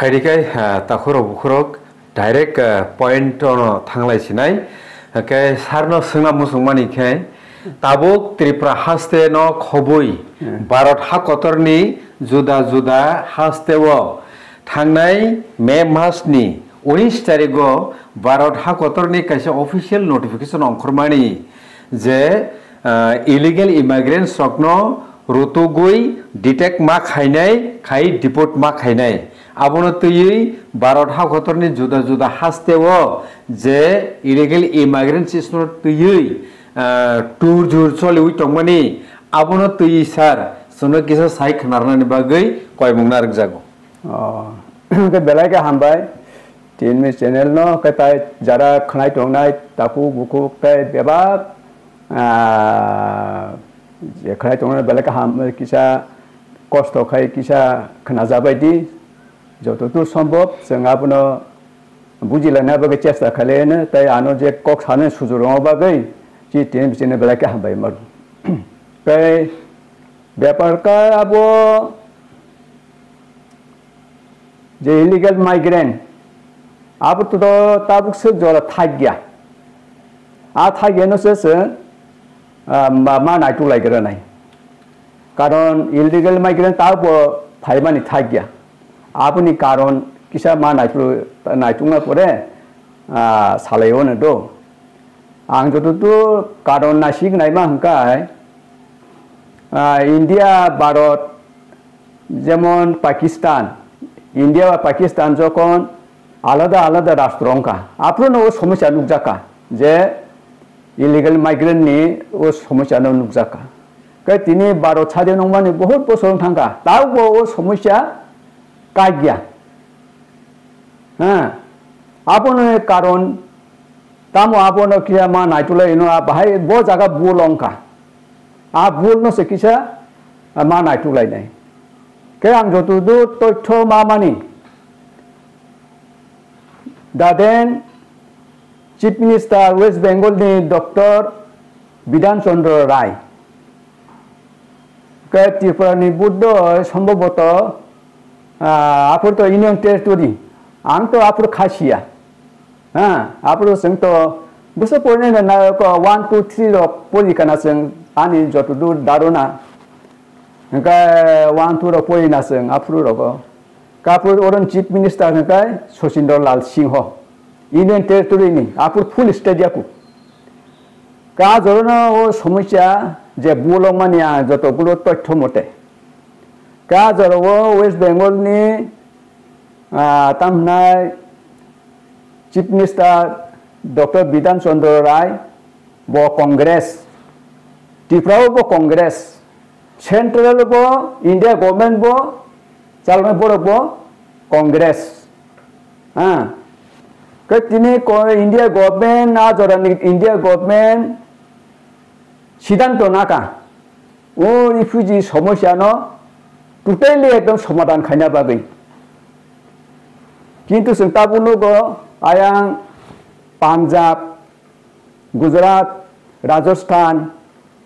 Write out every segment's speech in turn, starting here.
फायदिखाय ताखुरक बुखुरक direct point थांलाय सिनाय के सारनो सोंना मुसुंमानिखाय ताबुक त्रिपुरा हास्ते न खबुई भारत हाकतरनी जुदा जुदा हास्तेव थांनाय मे मासनि 19 तारिखआव भारत हाकतरनी कैसे ऑफिशियल नोटिफिकेशन अंखरमानी जे इलीगल इमिग्रेंट स्टकनो रुतुगुई डिटेक्ट मा खाइनाय खाइ डिपोर्ट मा खाइनाय आबनो तयै भारत हाकतरनी जुदा जुदा हास्तेव जे इलीगल इमिग्रेंट सिस्नो तयै टूर जुर चले उइटंमानी आबनो तयै सार सोनो किसा साइ खनारनानि बागै कय मुंनारक जागो के बेलाय के हामबाय टीवी चैनल नो कताय जरा खनाय टंनाय ताकु बुकु के बेबाक जे खनाय टंनाय बेलाय के हाम किसा कष्ट खाय किसा खनाजाबायदि जतटु सम्भव जों आबनो बुजिलायना बागै चेष्टा खालायनो ताय आनो जे कक सानो सुजुरङ बागै जी टीवी चैनल बेलाय के हामबाय मर के व्यापार का आबो जे इलीगल माइग्रेंट अब तो ताबुक से जोरा थागिया आ थागियानो से मा नाइटु लाइगरा नाय कारण इलीगल माइग्रेंट ताबो फाइमानि थागिया आपनि कारण किसा मा नाइटुंगा परे सालायोनो दो आं जतु कारण नासिक नायमा हंकाय इंडिया भारत जेमन पाकिस्तान इंडिया और पाकिस्तान जखन आलादा आलादा राष्ट्रंका आपनो वो समस्या नुकजाका जे इलीगल माइग्रेंट नि वो समस्या नुकजाका के तिनी भारत सादे नंबानि बहुत बोसोर थांका ताबो वो समस्या कागिया हां आपनो कारण तामो आपनो किया मा नाइटुले नो बाहाय बो जागा बुलंका आ बुलनो से किसा मा नाइटुलाय नाय के आं जतुदु तथ्य मामानि दादेन चीफ मिनिस्टर वेस्ट बेंगल नि डॉक्टर बिधान चंद्र राय के त्रिपुरा नि बुद्ध सम्भवत आफोर तो यूनियन टेरिटरी आं तो आफोर खासिया हां आफोर जों तो बसो पड़ने ना 1 2 3 रो परिकाना जों आनि जतुदु दारोना का 1 2 रो परिना जों आफोर रो कापुर ओरन चीफ मिनिस्टर का शशिंद्र लाल सिंह यूनियन टेरिटरी नि आपुर फुल स्टेडियाकु का जरना ओ समस्या जे बुलमानिया जतगुलो तथ्य मते का जरवो वेस्ट बेंगल नि तामनाय चीफ मिनिस्टर डॉक्टर बिधान चंद्र राय बो कांग्रेस त्रिपुरा बो कांग्रेस सेंट्रल बो इंडिया गवर्नमेंट बो चालना बरबो कांग्रेस हां कतिने को इंडिया गवर्नमेंट ना जरानि इंडिया गवर्नमेंट सिद्धांत नाका ओ रिफ्यूजी समस्या न टोटली एकदम समाधान खायना बागै किंतु जों ताबुनो गो आयां पान्जाब गुजरात राजस्थान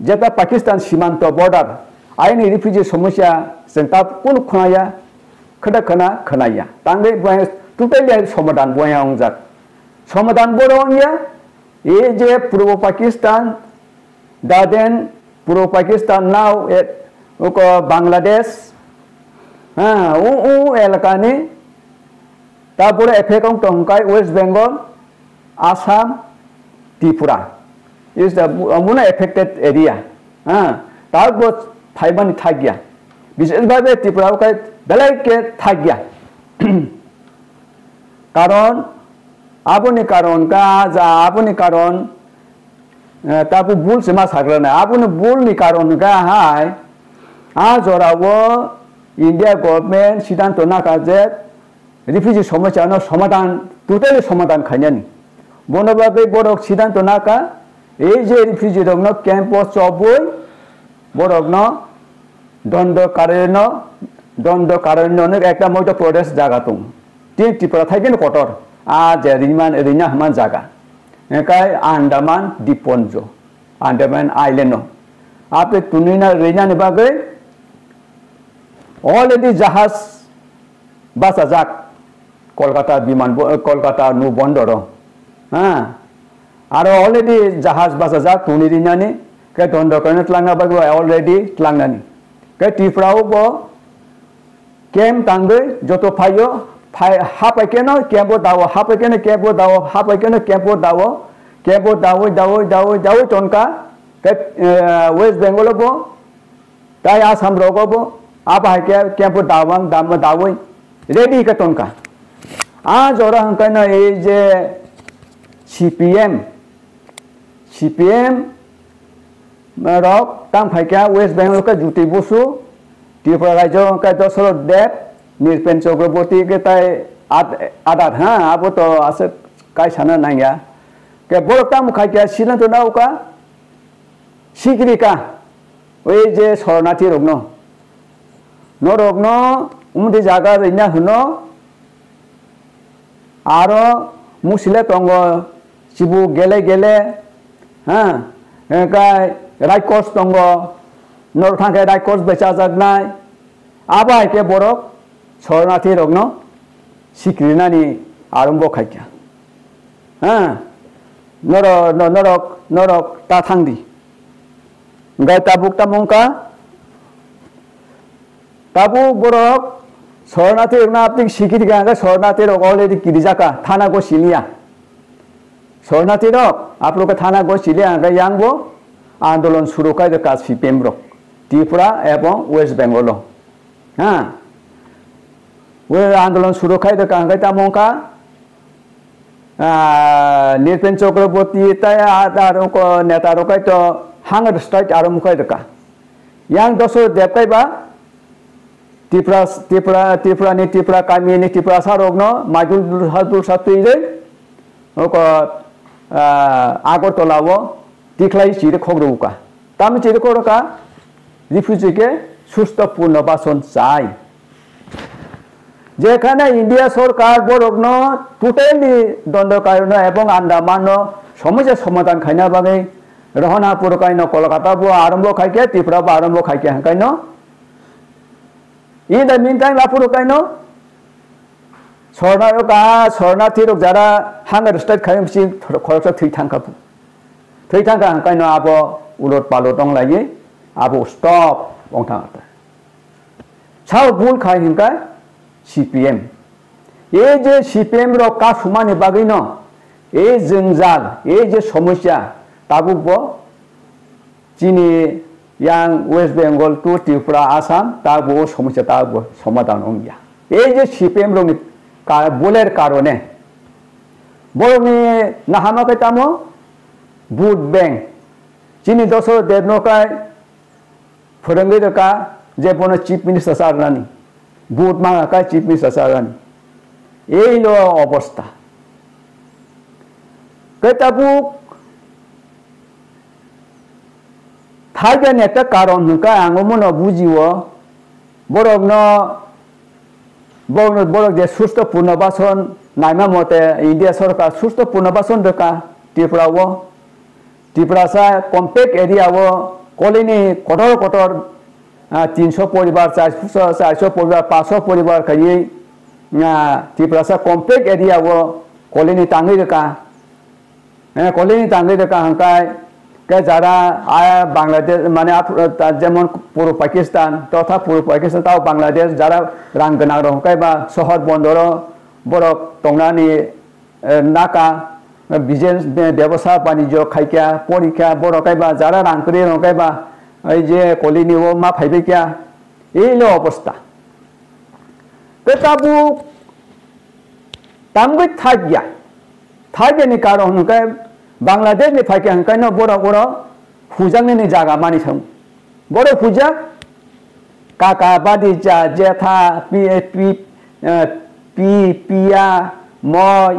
जेता पाकिस्तान सीमांत बॉर्डर आयनि रिफ्यूजी समस्या जों ताब कुन खनाया खदा खना खनाया तांगे बय टोटली समाधान बयां जाक समाधान बरंगिया ए जे पूर्व पाकिस्तान दादेन पूर्व पाकिस्तान नाउ उको बांग्लादेश हां उ एलाकानि तापुरे एफेकं टंकाय वेस्ट बेंगल आसाम त्रिपुरा इज द मोन एफेक्टेड एरिया हां ताबो फाइबानि थागिया विशेष भावे त्रिपुरा का बेलाय के थागिया कारण आबोनि कारण का जा आबोनि कारण ताबु बुल से मा साग्रना आबोनि बुल नि कारण का हाय आ जरावो इंडिया गवर्नमेंट सिद्धांत नाका जे रिफ्यूजी समस्या न समाधान टोटली समाधान खायनि बनबाबे बरक सिद्धांत नाका ए जे रिफ्यूजी रंग कैंप चबुय बरक न दंड कारण्य एक मध्य प्रदेश जागा दं ती त्रिपुरा थाइगेन कटर आ जे रिमान रिना हमान जागा एकाय आंदामान द्वीपपुंज आंदामान आइलैंड आपे तुनिना रिना ने बागै ऑलरेडी जहाज बासा जाक কলকাতা নু বন্দর হ্যাঁ আর অলরেডি জাহাজ বাসা যা তুনি দিনানি কে দন্দর করে ত্লাংনা বাগু অলরেডি ত্লাংনানি কে ত্রিপুরাও ব কেম তাঙ্গৈ যত ফাইও হাপাইকেন কেম্পো দাও হাপাইকেন কেম্পো দাও হাপাইকেন কেম্পো দাও টনকা ওয়েস্ট বেঙ্গল বো তাই আসাম রগব আবাহাইকে কেম্পো দাওয়াং দাওই রেডি কে টনকা আজ ওরা হাঙ্কাইনা এই যে সিপিএম রক তাম ফাইকা ওয়েস্ট বেঙ্গল কে জুতি বসু ত্রিপুরা রাজ্য কে দশরথ দেব নিরপেন চক্রবর্তী কে তাই আদার হ্যাঁ আবো তো আছে কাই সানা নাইয়া কে বড় তাম খাইকা সিদ্ধান্ত নাও কা সিগরিকা ওই যে শরণার্থী রগ্ন উমদি জায়গা রইনা হুনো আরো মুসিলে তঙ্গ সিবু গেলে হ্যাঁ রাইকস তঙ্গ নর থাকে রাইকস বেচা জাগনাই আবার কে বরক শরণার্থী রগ্ন সিক্রিনানি আরম্ভ খাইকা হ্যাঁ নরক তা থাংদি গাই তাবুক তামুকা তাবুক বরক শরণার্থী রগ্ন আপনি সিকিরি গাঙ্গা শরণার্থী রক অলরেডি কিরিজাকা থানা গো সিলিয়া শরণার্থী রক আপনাকে থানা গো সিলিয়া ইয়াংবো আন্দোলন শুরু করে কাজ সিপিএম রক ত্রিপুরা এবং ওয়েস্ট বেঙ্গল হ্যাঁ ওই আন্দোলন শুরু করে কাঙ্গাই তামুকা নিরপেন চক্রবর্তী তাই আর নেতা রকাই তো হাঙ্গার স্ট্রাইক আরম্ভ করে ইয়াং দশরথ দেবকাইবা ত্রিপুরা কামিনী ত্রিপুরা সারগ্ন মাইদুল সাতুইরে আগরতলাও টিকলাই চিরে খগ্রুকা তাম চিরে খগ্রকা রিফিউজিকে সুস্থ পুনর্বাসন চাই যেখানে ইন্ডিয়া সরকার বরগ্ন টোটালি দণ্ডকারণ এবং আন্দামান সমস্যা সমাধান খাইনা বাগে রহনা পুরকাইন কলকাতা আরম্ভ খাইকে ত্রিপুরা আরম্ভ খাইকে হাঁকাইন In the meantime, Apurukaino, Sornatirok Jara, Hanger State Kaimsi, Korsa Tritankapu. Tritanka and Kaino Abo, Ulot Palotong Lagi, Abu stop, Wongtangata. Chow Bull Kainka, CPM. Age CPM Roka Sumani Bagino, Age Zinzal, Age Somusha, Tabubo, Chini. Yang West Bengal to Tripura Assam তারপর সমস্যা তারপর সমাধান হইয়া এই যে CPM রঙি বলের কারণে বরং নাহামাকে তামো বুট ব্যাংক চিনি দশর দেবনকায় ফরঙ্গি রেখা যে কোনো চিফ মিনিস্টার সারানি বুট মাঙাকায় চিফ মিনিস্টার সারানি এই লো অবস্থা কেতাবুক থাইবেন একটা কারণ হুকা আঙমন বুঝিও বরক যে সুস্থ পুনর্বাসন নাইমা মতে ইন্ডিয়া সরকার সুস্থ পুনর্বাসন রেখা ত্রিপুরা কম্পেক্ট এরিয়াও কলিনি কঠোর 300 পরিবার 400 পরিবার 500 পরিবার খাইয়ে ত্রিপুরা কম্পেক্ট এরিয়াও কলিনি টাঙ্গি রেখা হাঙ্কায় কে যারা বাংলাদেশ মানে যেমন পূর্ব পাকিস্তান তথা পূর্ব পাকিস্তান তাও বাংলাদেশ যারা রাঙ্গনা রহকাই বা শহর বন্দর বড় টংনানি নাকা বিজনেস ব্যবসা বাণিজ্য খাইকা পরীক্ষা বড়কাই বা যারা রাঙ্করি রহকাই বা এই যে কলিনি ও মা ফাইবিকা এইলো অবস্থা তাবু তামগৈ থাইগেনি কারণ হুকাই বাংলাদেশ ni ফাইকে হাঙ্কাইনো বড় ফুজাংনি জায়গা মানি সং বড় ফুজা কাকা বাদিজা জেঠা পিয়া ময়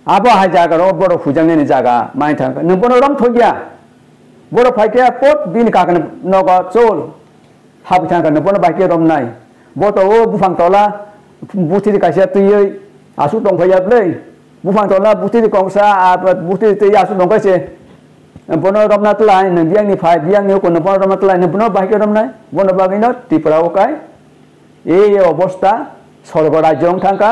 আবো হাই জায়গা বড় ফুজাংনি জায়গা মানি থাঙ্ক নবন রম থগিয়া বড় ফাইকে পট বিন কাকন নগ চল হাবি থাঙ্ক নবন বাইকে রম নাই বত ও বুফাং তলা বুথি কাইসা তুই আসু দংফাইয়াবलै বুফাং তলা বুথি কংসা বুথি তুই আসু দংকাইছে বন রমনা তলাই নবিয়াংনি ফাই বিয়াংনি কোন বন রমনা তলাই নবন বাইকে রম নাই বন বাগিনো ত্রিপুরা ওকাই এই অবস্থা স্বর্গ রাজ্য থাকা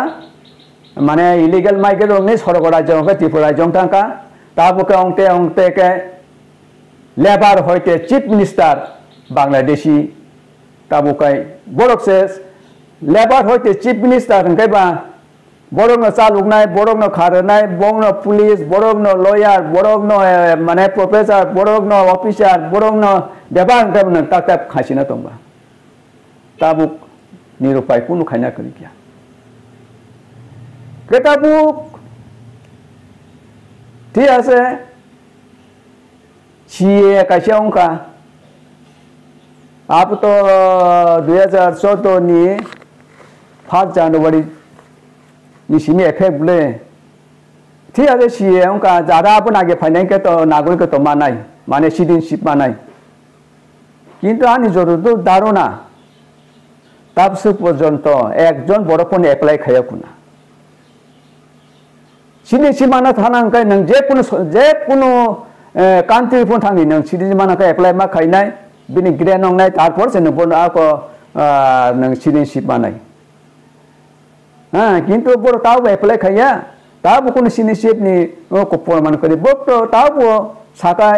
মানে ইলিগেল মাইকে রংনি সরকার রাজ্য ত্রিপুরা রাজ্য টাকা তাবুকে অংতে কে লেবার হইতে চিফ মিনিস্টার বাংলাদেশি তাবুকাই বড়কসে লেবার হইতে চিফ মিনিস্টার হंखायबा বড়কনো চালুকনাय বড়কনো খারनाय বড়কনো পুলিশ বড়কনো লয়ার বড়কনো মানে প্রফেসর বড়কনো অফিসার বড়কনো দেবাং দেবন তাক খাসিনা তंबा তাবুক নিরুপায় কোনো খাইনা করি কিয়া কেতাবুক ঠিক আছে সিএ কাছে অঙ্কা आप तो 2014 ni 5 January ni sini effect bule ঠিক আছে সিএ অঙ্কা যারা আপন আগে ফাইনাল কে তো নাগরিক তো মানাই মানে সিটিজেনশিপ মানাই কিন্তু আনি যতদূর ধারণা তাবসে পর্যন্ত একজন বড় ফোন অ্যাপ্লাই খায়াকুনা সিটিজেনশিপ মানা থানাঙ্কাই নং যে কোনো কান্ট্রি ফোন থাঙ্গি নং সিটিজেন মানাকা অ্যাপ্লাই মা খাইনাই बिनि ग्रेन नंनाय तारपर से नबो आको नों सिटिजनशिप मानाय किन्तु बर ताव एप्लाइ खाया ताव कोनो सिटिजनशिप नि को प्रमाण करि बक्तो ताव साकाय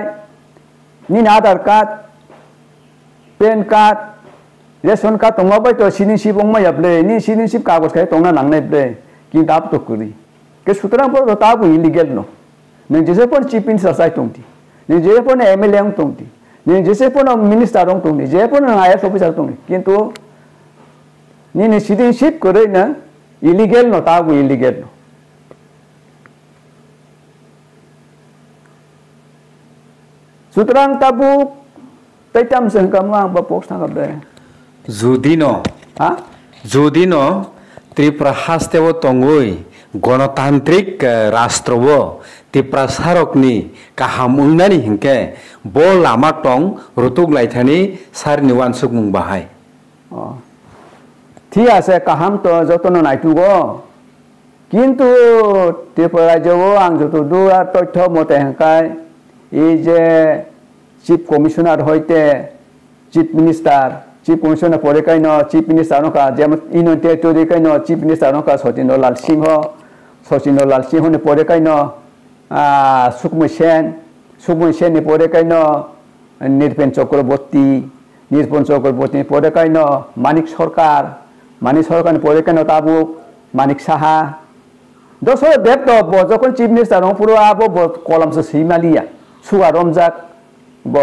नि Aadhaar card PAN card ration card तंगबाय तो सिटिजनशिप अंगमा याबले नि सिटिजनशिप कागज खाय तंगना नांनाय बले किन्तु ताव तो करि के सुतरां पर ताव इलीगल नो नों जेसे पर चीफ मिनिस्टार साइ तंगति नों जेसे पर एमएलए अंग तंगति नी जैसे पन मिनिस्टार दं तंगनि जे पन आईएएस ऑफिसर तंगनि किन्तु नी सिटिजनशिप करे न इलीगल न ताबु इलीगल न सुतरां ताबु तैताम संकमा बपक्स थांगाबे जुदि न त्रिपुरा हास्तेव तंगुई गणतांत्रिक राष्ट्रबो त्रिपुरा सारकनि गाहाम उंनानि हिंके बो लामा टं रुतुक लाइथानि सारनि वानसुक मुं बाहाय ठीक আছে কাহাম তো যতন নাইতুগো কিন্তু त्रिपुरा রাজ্যও आं যতদূর তথ্য মতে হেকাই এই যে চিফ কমিশনার হইতে চিফ মিনিস্টার চিফ কমিশনার পরে কাইন চিফ মিনিস্টার নকা যেমন ইউনিয়ন টেরিটরি কাইন চিফ মিনিস্টার নকা সচিন্দ্র লাল সিংহ ने পরে কাইন सुखमय सेन नि परे काइन निरपेन चक्रवर्ती परे काइन मानिक सरकार नि परे काइन ताबु मानिक साहा दसर देव तो जखन चिफ मिनिस्टार पुरो आबो कलमसे सैमालिया सुगा रमजाक ब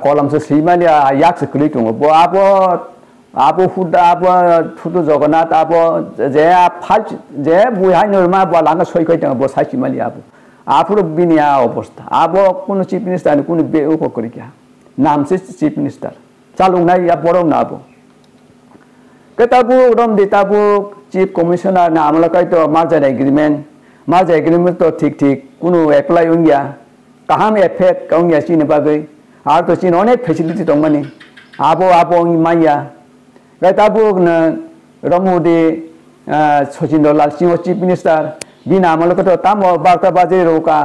कलमसे सैमालिया याकसे क्लिक दङ ब आबो फुटु जगन्नाथ आबो जे फाल जे बुहाय नरमा बलांगा सयखाय दङ ब साइसिमालि आबो बिनिया अवस्था आबो कोनो चीफ मिनिस्टार कोनो बेउको करिया नाम से चीफ मिनिस्टार चालुंगनाय या बरं नाबो केताबु रम दिताबु चीफ कमिशनार ना आमलाकाय तो मार्जार एग्रीमेंट तो ठीक कोनो एप्लाई उंगिया काहाम एफेक्ट काउंगिया सिने बागै आर तो सिन अनेक फेसिलिटी दंमानि आबो माइया केताबु न रमुदि सचिन्द्र लाल सिंह चीफ मिनिस्टार बिना आमलाकाय तो ताम बार्ता बाजे रोका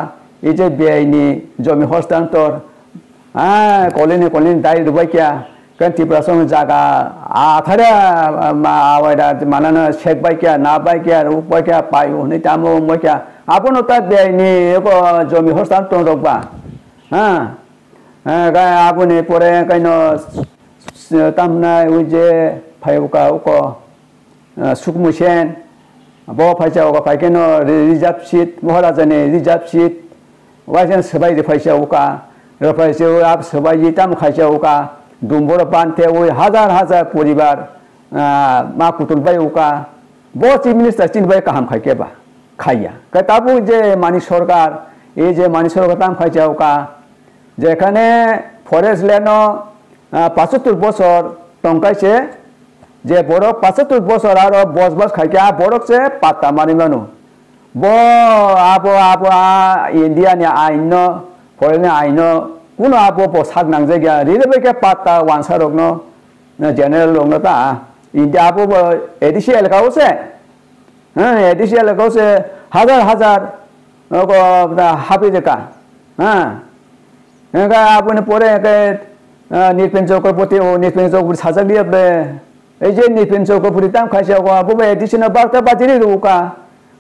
इजे बेआइनि जमी हस्तान्तर कलिनी दाइ रुबाइकिया kan Tripura song jaga athara awada manana shek baikya na baikya rup baikya payu ni tamo moikya apono ta be ni ko jomi hostan ton rokba ga apone pore kaino tamna uje phaiuka uko sukmusen bo phaisa uko paikeno reserve seat maharajane reserve seat wajan sabai de phaisa uka ro phaisa ap sabai tam khaisa uka दुम्बर पान्थे ओइ हजार परिवार मा कुटुलबाय उका बो chief minister चिनबाय काहाम खायकेबा खाइया कताबु जे मानि सरकार ए जे मानि सरकार ताम खाइचा उका जेखाने फरेस्ट लैंड 75 বছর टंकाइसे जे बरक 75 বছর आरो बस खाइका बरक से पाता मानि मानु बो आबो इंडिया नि आइन फरेन आइन कुनो आबो पोसाक नांगजेगा रिलेबेके पाता वानसा रगनो जनरल रगनो ता इंडिया आबो एडिशियल काउसे एडिशियल काउसे हजार को हापि जेका एका आबोने परे के निरपेन चक्रवर्ती ओ निरपेन चक्रवर्ती साजालियाबे এই যে নিপিন চক্রবর্তী তাম খাইছে ববে এডিশনাল বার্তা বাজিরে রুকা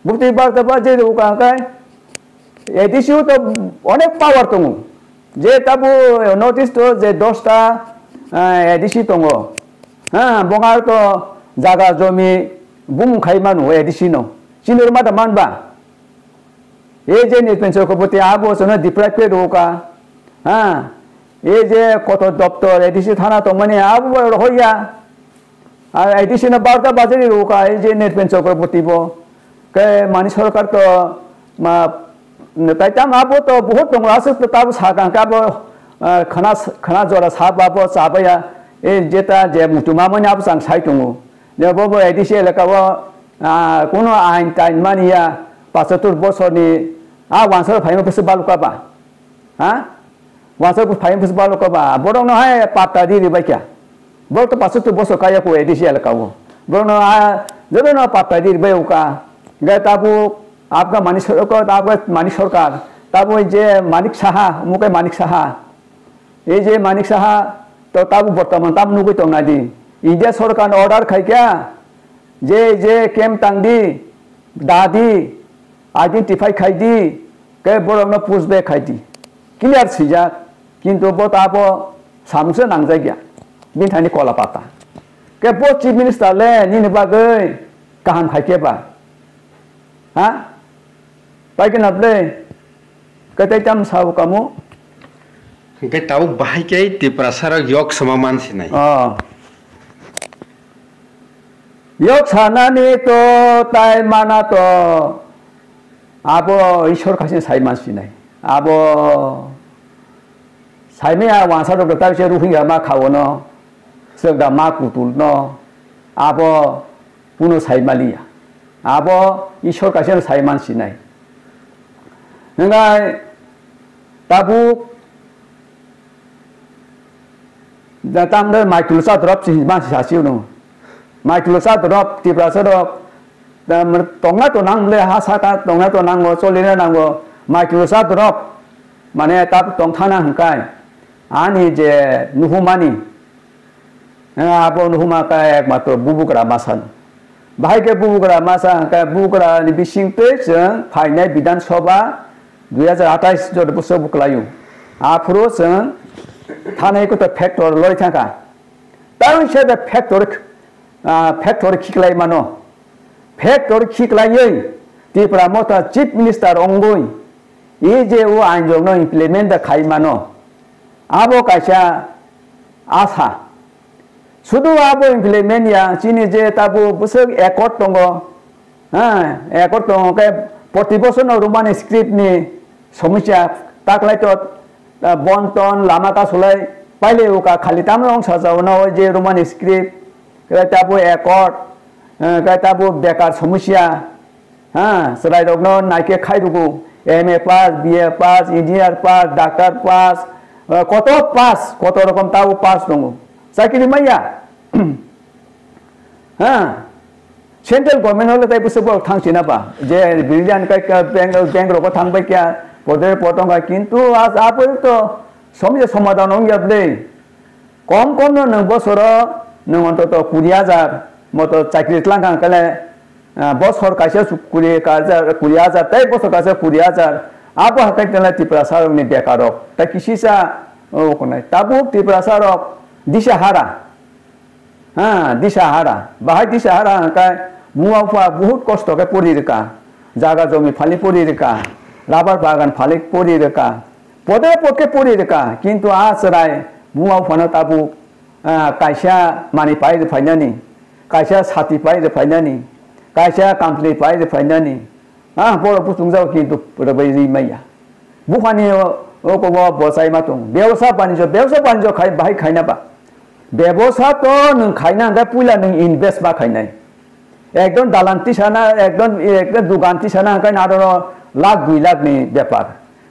বুঝতে বার্তা বাজিরে রুকা কাই এডিসিও তো অনেক পাওয়ার দङ যে তাবু নটিস তো যে 10টা এডিসি দङ হ্যাঁ বঙার তো জায়গা জমি বুম খাইমানো এডিসি ন চিনোর মাটা মানবা এই যে নিপিন চক্রবর্তী আবো সনে ডিপ্রাইভে রুকা হ্যাঁ এই যে কত দপ্তর এডিসি থানা তো মানে আবো হইয়া আর এডিশনাল বার্তা বাজিরে রুকা এই যে নিপিন চক্রবর্তী বো কে মানি সরকার তো তাই তাম আবো তো বহুত দङ আছে তো তাবো সাগাং কাবো খানা জরা সাবাবো চাবায়া এই যেটা যে মুতুমামনি আবো সাং সাই দङ যে ববো এডিসি এলাকাবো কোনো আইন টাইন মানিয়া 75 বছরনি ওয়ানসার ফাইম বছর বালুকাবা হ্যাঁ ওয়ানসার ফাইম বছর বালুকাবা বড় নয় পাত্তা দিয়ে বাইকা বড় তো 75 বছর কায়াকো এডিসি এলাকাবো বড় না যদি না পাত্তা দিয়ে বাইকা গে তাবো आपका मानिक सरकार आपका मानिक सरकार तब जे मानिक साहा मुके मानिक साहा ये जे मानिक साहा तो तब बर्तमान तब नुगै दंना दि इंडिया सरकार अर्डार खाइका जे जे केम तांदी दादी आइडेंटिफाई खाइदी के बरनो पुसबे खाइदी क्लियर सिजा किंतु बो ताबो सामसे नांजाय गया बिनथानि कला पाता के बो चीफ मिनिस्टर ले निनि बागै गाहाम खाइकेबा हा बाइक नबले कतै तम साव कामु के ताउ बाहायकै तिप्रासार योग समामान सिनाय योग सानानि तो ताइ माना तो आबो ईश्वर खासे साइमान सिनाय आबो साइमेया वानसा दो ताइसे रुहिया मा खावनो सोगदा मा कुतुल न आबो पुनो साइमालिया आबो ईश्वर खासे साइमान सिनाय नंगाय ताबु दातामदे माइक्रोसा ड्रप मानसि सासिउ न माइक्रोसा ड्रप तिब्रासा ड्रप तंगा तो नांगले हासाता तंगा तो नांगो चलिनो नांगो माइक्रोसा ड्रप माने ताब तंथाना हंकाय आनि जे नुहुमानि आबो नुहुमा का एकमात्र बुबुग्रा मासान बाहायके बुबुग्रा मासा हंकाय बुबुग्रा नि बिसिंते जों फाइनाय विधान सभा 2028 जद बोसोर बुकलायु आफरो जों थानायको त फैक्टर लय थाका ताउ से द फैक्टर खिखलाय मानो फैक्टर खिखलायै तिप्रा मता चीफ मिनिस्टर अंगोय ए जे ओ आइन जनो इमप्लिमेंट द खाइ मानो आबो काइसा आसा सुदु आबो इमप्लिमेंट या चिनि जे ताबो बोसोर एकट दङ हां एकट दङ के प्रतिबसन रोमान स्क्रिप्ट नि समस्या ताकलाय तो बन्टन लामा का सोलाय पाइले उका खाली तामो अंश जावना जे रोमान स्क्रिप्ट के ताबो एकट के ताबो बेकार समस्या हां सलाय रगनो नाइके खाइरुगु एमए पास बीए पास इंजिनियर पास डॉक्टर पास कत रकम ताबो पास दङ साकिरि माया हां सेंट्रल गवर्नमेंट होले ताइ बुसबो थांसिना बा जे बिलियन का बैंक रको थांबाय क्या पदे पटंगा किंतु आज आपो तो समस्या समाधान होंगयाबले कम न बसर न अंतत 20000 मतो चाकरी लांगा कले बसर कासे 20000 ताइ बसर कासे 20000 आपो हाकाय तला तिप्रा सारनि बेकारक ता किसिसा ओ कोनाय ताबु तिप्रा सारक दिशाहारा हां दिशाहारा बाहाय दिशाहारा हाकाय मुआफा बहुत कष्ट के पड़िरेका जागा जमी फालि पड़िरेका राबार बागान फालि पड़िरेका पदे पदके पड़िरेका किंतु आसराय मुआफानो ताबु काइसा मानि पाइ फाइनानि काइसा साथि पाइ फाइनानि काइसा कामप्ली पाइ फाइनानि हां बर पुसुंजाव किंतु रबैरि मैया बुखानि ओको बसाइ मातुं व्यवसाय बानिज्य खाइ बाहाय खाइनाबा व्यवसाय तो नों खाइना दा पुला नों इनभेस्ट बा खाइनाय एकदम दालांती साना एकदम दुगानती साना का नारो लाख 2 लाख नि व्यापार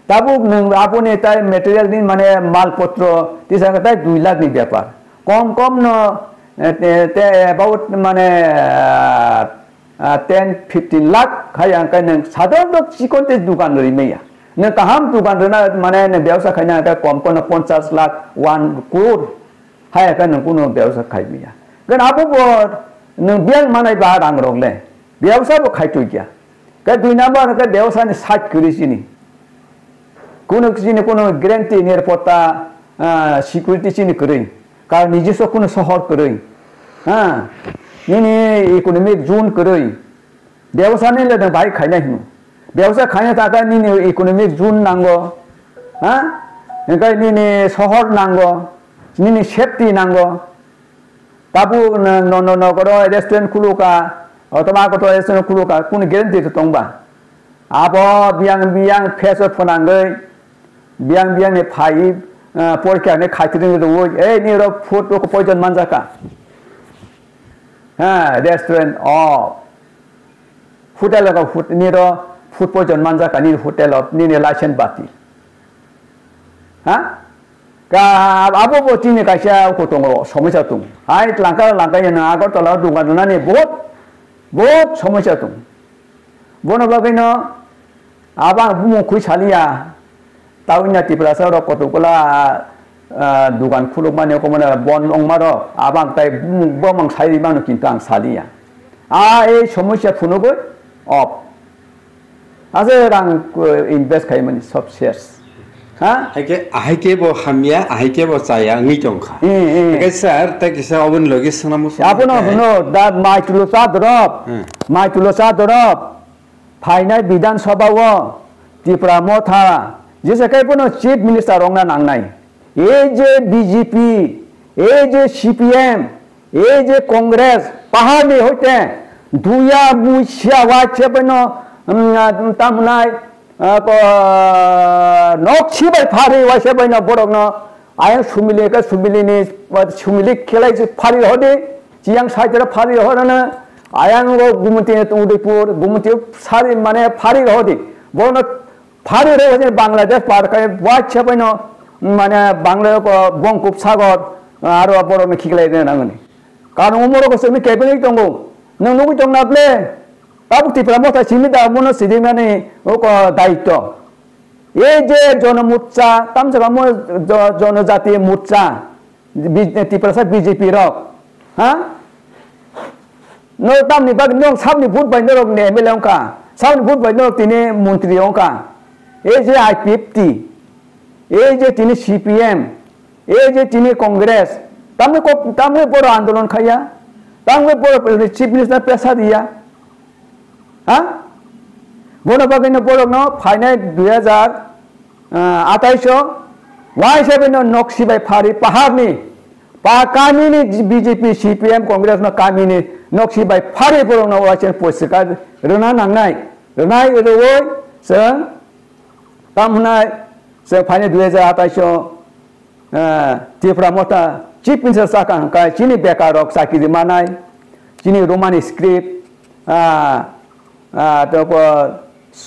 ताबु नों आपुनि ताइ मटेरियल नि माने मालपत्र तिसाका ताइ 2 लाख नि व्यापार कम न ते अबाउट माने 10-15 लाख खाया का नों साधारण चिकनते दुकान रि मैया नों काहाम दुकान रना माने व्यवसाय खाइना का कम 50 लाख 1 करोड़ हाया का नों कोनो व्यवसाय खाइ मैया kan abu bo nung biang manai ba rang rong le biasa bo khai tu kya ka 2 number ka biasa ni sat kuri sini kono sini kono guarantee nirpota security sini kuri kar nijiso kono sohor kuri ha nini economic zone kuri biasa ni le bai khai na hinu biasa khai na ta ka nini economic zone nango ha ngai nini sohor nango nini safety nango tabu no koro restaurant khuluka otoma ko restaurant khuluka kun guarantee to tongba abo biang face phonangai biang ne phai porkya ne khaitrin do ni ro food ko poison manjaka ha restaurant hotel ko food ni ro food poison manjaka ni hotel ni license bati ha ka abo bo tini ka sha ko tong সমস্যা tung ai langka yana agor tola dunga duna ni बहुत সমস্যা tung bono bagino aba bumo kui chalia tawina tiprasa ro kotokula dukan khuluk mane ko mana bon ongmaro abang tai bomang sairi manu kintang salia ei সমস্যা funogo op ase rang invest kai mani sub shares ha ahike bo hamya ahike bo chaya ngi jongkha ke sir ta kisa obun logi sanamu apuno no da maitulosa drop final bidan sabha wo tripura motha jese kai puno chief minister rongna nangnai ei je bjp ei je cpm ei je congress pahani hote duya musia wa chepno tamnai nok chibai phari wa chepno borokno ayang sumile ka sumilini sumili khelai je phari hode chiang saitera phari horana ayang ro gumti udipur gumti sari mane phari hode bono phari re hoje bangladesh par kai wa chepno mane bangla ko bongkup sagar aro borokno khiklai de nangani karon umoro ko semi cabinet tongo nang nugu tongnaple tabu tripura motha simida mono sidimani oko daitto এই যে জনমোর্চা তামজাগা মো জনজাতি মোর্চা Tripura BJP rock হ্যাঁ no তামনি bug no সামনি vote by নরক নে MLA অঙ্কা সামনি vote by নরক তিনি মন্ত্রী অঙ্কা এই যে আইপিএফটি এই যে তিনি সিপিএম এই যে তিনি কংগ্রেস তামনে বড় আন্দোলন খাইয়া তামনে বড় চিফ মিনিস্টার পেশা দিয়া হ্যাঁ বড় বাগিনো বড় ন ফাইনাল 2028 ওয়াই সেভেন নকশিবাই ফারি পাহাড়নি কামিনি বিজেপি সিপিএম কংগ্রেস ন কামিনি নকশিবাই ফারি বড় ন ওয়াইছেন পয়সা রনা নাংনাই রনাই রই जों तामनाय जों फाइनाल 2028 त्रिपुरा मथा चिफ मिनिस्टार साका चिनि बेकारक साकिरि मानाय चिनि रोमान स्क्रिप्ट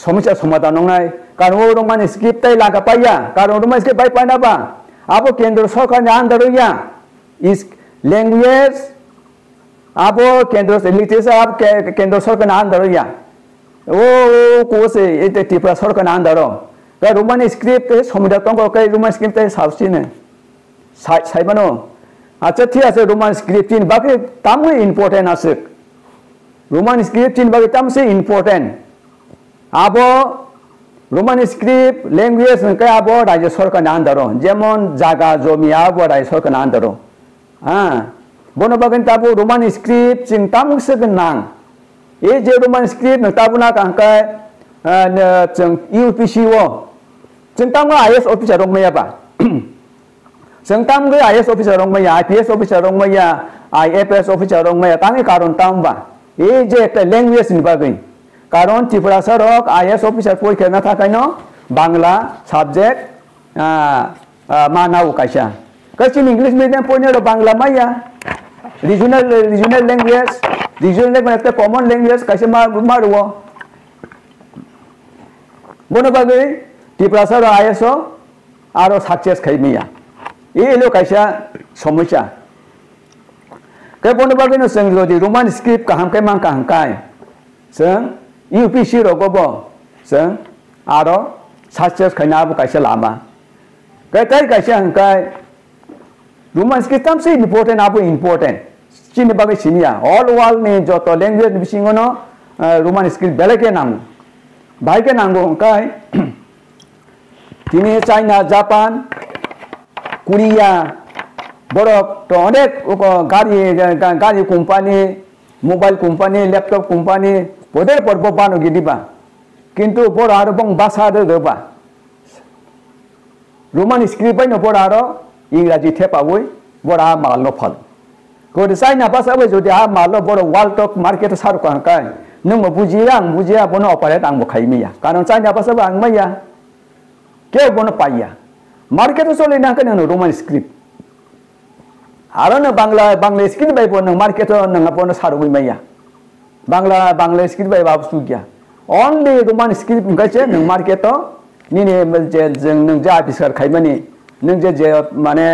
সমস্যা সমাধান নয় কারণ ও রোমান স্ক্রিপ্ট তাই লাগা পাইয়া কারণ রোমান স্ক্রিপ্ট পাই পাইনা বা আবো কেন্দ্র সরকারের আন্ডার হইয়া ইস ল্যাঙ্গুয়েজ আবো কেন্দ্র লিটারেচার আব কেন্দ্র সরকারের আন্ডার হইয়া ও কোসে এতে ত্রিপুরা সরকারের আন্ডার রোমান স্ক্রিপ্ট সমুদ্র তঙ্গ রোমান স্ক্রিপ্ট তাই সাবসিনে সাইবানো আচ্ছা ঠিক আছে রোমান স্ক্রিপ্ট বাকি তামই ইম্পর্টেন্ট আছে রোমান স্ক্রিপ্ট বাকি তামসে important abo roman script language ke abo rajya sarkar andaro jemon jaga jomi abo rajya sarkar andaro bono bagen tabu roman script sing tamung se nang e je roman script na tabu na kangkai jeng UPC wo jeng tamu IAS officer rong maya ba jeng tamu IAS officer rong maya IPS officer rong maya IFS officer rong maya tangi karon tamba e je ekta language ni bagen কারণ Tripura সরক IAS officer পরীক্ষা না থাকায় Bangla subject মানাও কাইসা কাছে English medium পড়নে Bangla মাইয়া regional language একটা common language কাইসে মারুও বনো বাগে ত্রিপুরা সর আইএস আরো সাকসেস খাইমিয়া এই এলো কাইসা সমস্যা কে বনো বাগে নো जों যদি রোমান স্ক্রিপ্ট কাহামকাই মান কাহামকাই जों UPC rogobo जों आरो साक्सेस खायनाबो कायसे लामा काय कायसे हंकाय रोमान स्क्रिप्ट तामसे इम्पोर्टेन्ट आबो important Chini bagai sinia all world ni joto language bisingono Roman script beleke nangu baike nangu kai tini China Japan Korea borok to onek gari company mobile company laptop company poder porbo bano gidiba kintu bor aro bong basa de doba Roman script bai no bor aro इंग्राजी थेपा वही बड़ा माल no फल को design आपस अब जो दिया माल लो बड़ा world top market सारू कहाँ का है नंग बुझिया बोनो ऑपरेट आंग बुखाई मिया कारण चाइना आपस अब आंग मिया क्या बोनो पाइया मार्केट तो सोले ना करें रोमन स्क्रिप्ट आरो न Bangla script by Bono market नंग बोनो सारू भी मिया बांग्ला स्क्रिप्ट बाई बाप सुगिया only रोमन स्क्रिप्ट कैसे नंग मार्केट तो नीने नंग जा बिस्कर खाई मनी नंग जे माने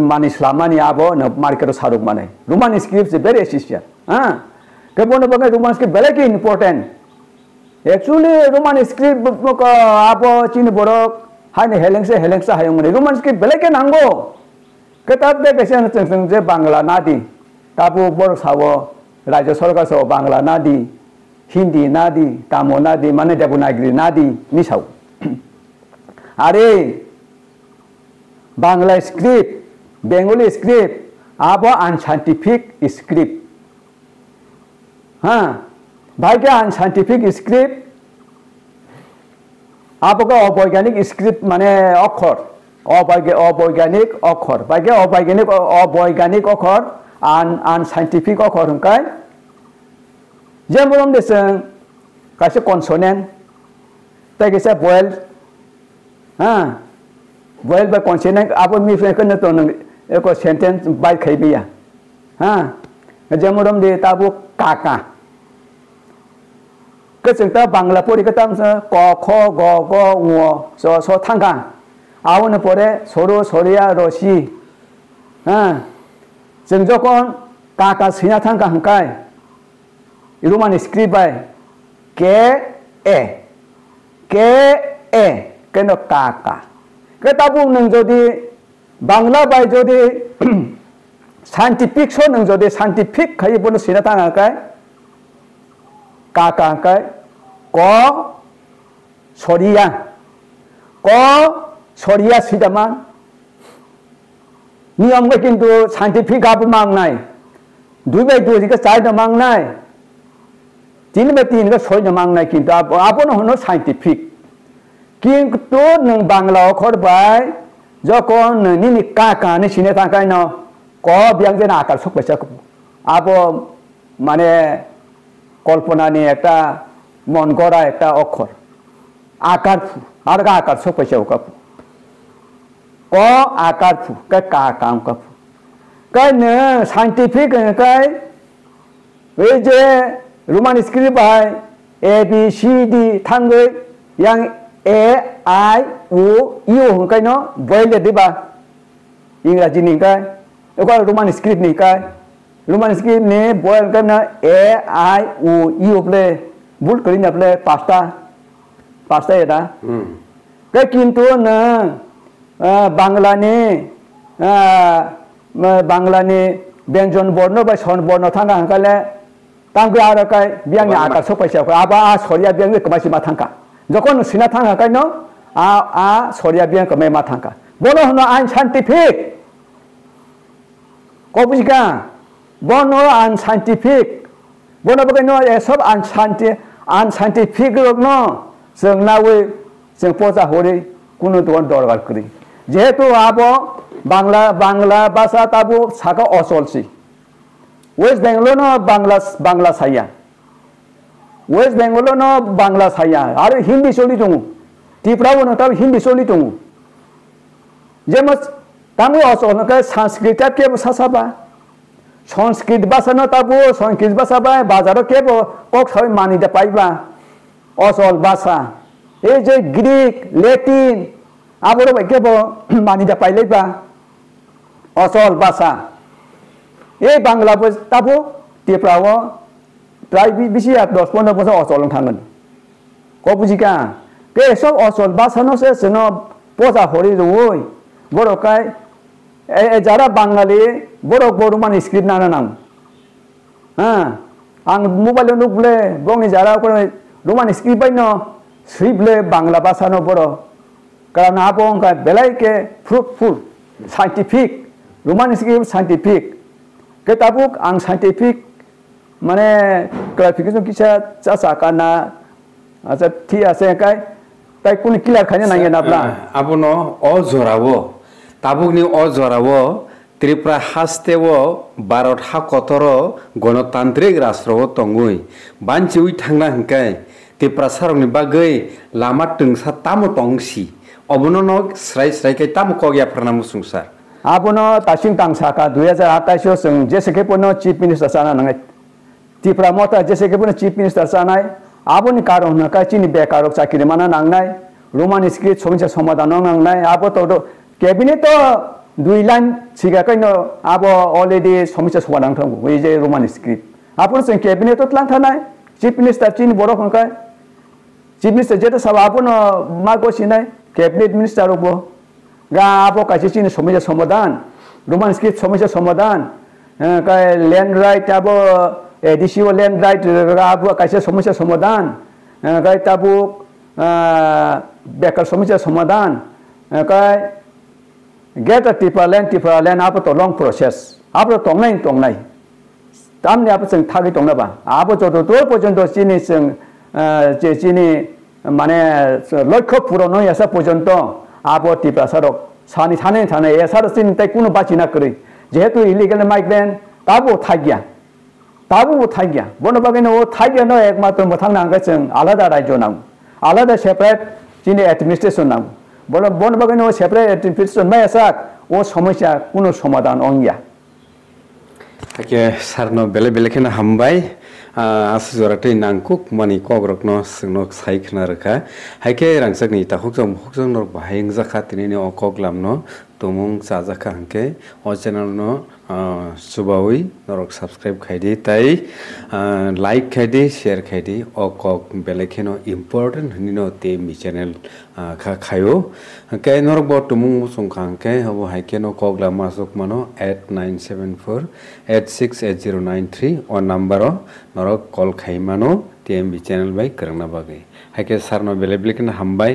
मानी स्लामानी आबो न मार्केट सारुक माने रोमन स्क्रिप्ट very essential हाँ के बोनो बगे Roman script very key important actually Roman script को आबो चीन बोरो हाने हेलेंसा हायों मने रोमन स्क्रिप्ट very key नांगो के तब दे कैसे न जे बांग्ला नादी ताबो बोरो सावो राज्य सरकार सो बांग्ला नादी हिंदी नादी तामो नादी माने देवनागरी नादी निसाव अरे बांग्ला स्क्रिप्ट बेंगली स्क्रिप्ट आप अनसाइंटिफिक स्क्रिप्ट हाँ भाई क्या अनसाइंटिफिक स्क्रिप्ट आपका अवैज्ञानिक स्क्रिप्ट माने अक्षर अवैज्ञानिक अक्षर भाई क्या अवैज्ञानिक अक्षर अनसाइंटिफिक अक्षर होंगे जे मुरम देशों कैसे कॉन्सोनेंट तय कैसे वोवेल हाँ वोवेल बाय कॉन्सोनेंट आप मिफ्रें करने तो नंग एक सेंटेंस बाय खाई बिया हाँ जमुरम दे ताबो काका केचंता बांग्ला पोरी कताम से क ख ग ग ङ स थांगा आवनो परे सरो सरिया रसी हाँ जों जखन काका सिना थांगा हंकाय रोमान स्क्रिप्ट बाय के ए केनो काका के ताबो नों जदि बांग्ला बाय जदि साइंटिफिक सो नों जदि साइंटिफिक खाय बनो सिना थांगा काय काका काय क सरिया सिदामान नियम के किंतु साइंटिफिक आप मांगनाय 2 बाय 2 का 4 मांगनाय 3 बाय 3 का 6 मांगनाय किंतु आपन होनो साइंटिफिक किंतु नों बांग्ला अक्षर बाय जखन नोंनि काका नि सिने थांगाय न क ब्यांजन आकार सकबायसा आप माने कल्पना ने एकटा मन गड़ा एकटा अक्षर आकार फु आर का आकार सकबायसा का क आकार फु का काम का फु का न साइंटिफिक काय वे जे रोमान स्क्रिप्ट बाय ए बी सी डी थांगै yang A I O U हंकाय न बोइले दिबा इंग्राजी नि काय एका रोमान स्क्रिप्ट नि काय रोमान स्क्रिप्ट ने बोइल काय न A I O U play बुल करिना प्ले पास्ता एटा के किंतु न बांग्लानि व्यंजन वर्ण बा सन वर्ण थांगा हंकाले तांगो आरो काय बियांनि आकार सकबायसा आबा सरिया बियांनि कमासि मा थांका जखन सिना थांगा काय न सरिया बियां कमाय मा थांका बोनो होनो अनसाइंटिफिक कबिका बोनो अनसाइंटिफिक बोनो बगे न ए सब अनसाइंटिफिक न जोंनावे जों पजा हरि कुनु दरकार करी जेहेतु आबो बांग्ला भाषा ताबो साका असलसी वेस्ट बेंगल न बांग्ला साया वेस्ट बेंगल न बांग्ला साया आरो हिंदी सोलि दङ त्रिपुरायाव न ताबो हिंदी सोलि दङ जेमस तामो असल न संस्कृत के सासाबा संस्कृत भाषा न ताबो संस्कृत भाषा बा बाजारो के कक सय मानि दे पाइबा असल भाषा ए जे ग्रीक लैटिन आबो के मानि दे पाइलेबा असल भाषा ए बांग्ला ताबो त्रिपुरायाव प्राय बिसि 10-15 बছর असल थांगोन को बुजिका के सब असल भाषा न से जों पजा हरि दङै बर'खाय যারা বাঙালি বড় রোমান স্ক্রিপ্ট না নাম হ্যাঁ आं मबाइल नुबले बंगनि जारा रोमान स्क्रिप्ट बाइन स्क्रिप्टले बांग्ला भाषा न बर कारण आबो अंका बेलायके fruitful scientific Roman script scientific के ताबुक आं साइंटिफिक माने क्लासिफिकेशन किसा चाचा काना अच्छा ठीक আছে काय তাই কোন ক্লিয়ার খানে নাই নাবলা আবনো অজরাবো তাবুকনি অজরাবো त्रिपुरा हास्तेव भारत हाकतर गणतांत्रिक राष्ट्र तंगुई बांचिउ थांना हंकाय त्रिपुरा सारंनि बागै लामा तंसा तामो तंगसी अबनो स्राय स्रायकै तामो कगिया फरना मुसुंसार आबनो तासिं तांसाका 2028 जों जेसेकेपनो चीफ मिनिस्टार जाना नांगाय त्रिपुरा मता जेसेकेपनो चीफ मिनिस्टार जानाय आबोनि कारण हनका चिनि बेकारक चाकरि माना नांनाय रोमान स्क्रिप्ट समस्या समाधान नांनाय आबो तो कैबिनेट दुई लाइन सिगाकैनो आबो अलरेडी समस्या समाधान थांगो बै जे रोमान स्क्रिप्ट आबो जों कैबिनेट लांथानाय चीफ मिनिस्टार चिनि बर' हनका चीफ मिनिस्टार जेता सब आबोनो मागोसिनाय कैबिनेट मिनिस्टार ओबो गा आबो कासे चिनि समस्या समाधान रोमान स्क्रिप्ट समस्या समाधान काय लैंड राइट आबो एडिसिओ लैंड राइट आबो कासे समस्या समाधान काय ताबो बेकार समस्या समाधान काय get a Tripa land apa to long process apa to tongnai tamni apa sing thagi tongna ba apa to পর্যন্ত চিনি sing je chini mane লক্ষ্য পূরণ হই আসা পর্যন্ত apa Tripa sarok sani thane e sar sin tai kuno bachi na kri যেহেতু illegal migrant তাবো থাইগিয়া বন বাগানে ও থাইগিয়া ন একমাত্র মথাং নাঙ্গা जों আলাদা রাজ্য নাম আলাদা সেপারেট চিনি অ্যাডমিনিস্ট্রেশন নাম বন বাগানে ও সেপারেট অ্যাডমিনিস্ট্রেশন নাই আসাক ও সমস্যা কোনো সমাধান অঙ্গিয়া তাকে সারনো বেলে বেলেখানে হামবাই আসজরাতै नांकुक मानि कग्रकनो सिंनो साइखना रखा हाइके रांसाकनि ताखुकजों नर बाहायं जाखा तिनिनि अकगलामनो तमुं चाजाखा हंके अ चैनलनो सुबावै नरक सब्सक्राइब खायदि ताई लाइक खायदि शेयर खायदि अकग बेलेखेनो इम्पोर्टेंट हनिनो ते मि चैनल खा खायो हंके नरक ब तमुं मुसुंखा हंके हबो हाइकेनो कगलाम मासुक मानो 8974868093 अ नम्बर नरक कल खाइमानो टीएमबी चैनल बाय करना बागै हाइके सारनो बेले बेलेखनो हामबाय।